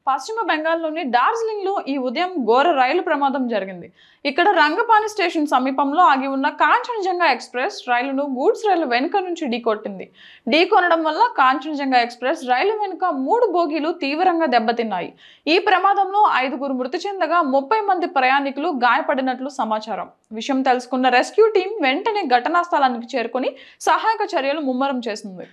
పశ్చిమ బెంగాల్లోని డార్జిలింగ్ లో ఈ ఉదయం ఘోర రైలు ప్రమాదం జరిగింది. ఇక్కడ రంగపాని స్టేషన్ సమీపంలో ఆగి ఉన్న కాంచనజంగా ఎక్స్ప్రెస్ రైలును గూడ్స్ రైలు వెనుక నుంచి ఢీకొట్టింది. ఢీకొనడం వల్ల కాంచనజంగా ఎక్స్ప్రెస్ రైలు వెనుక 3 బోగీలు తీవ్రంగా దెబ్బతిన్నాయి. ఈ ప్రమాదంలో 5గురు మృతి చెందగా 30 మంది ప్రయాణికులు గాయపడినట్లు సమాచారం. విషయం తెలుసుకున్న రెస్క్యూ టీం వెంటనే ఘటనా స్థలానికి చేరుకుని సహాయక చర్యలు ముమ్మరం చేసింది.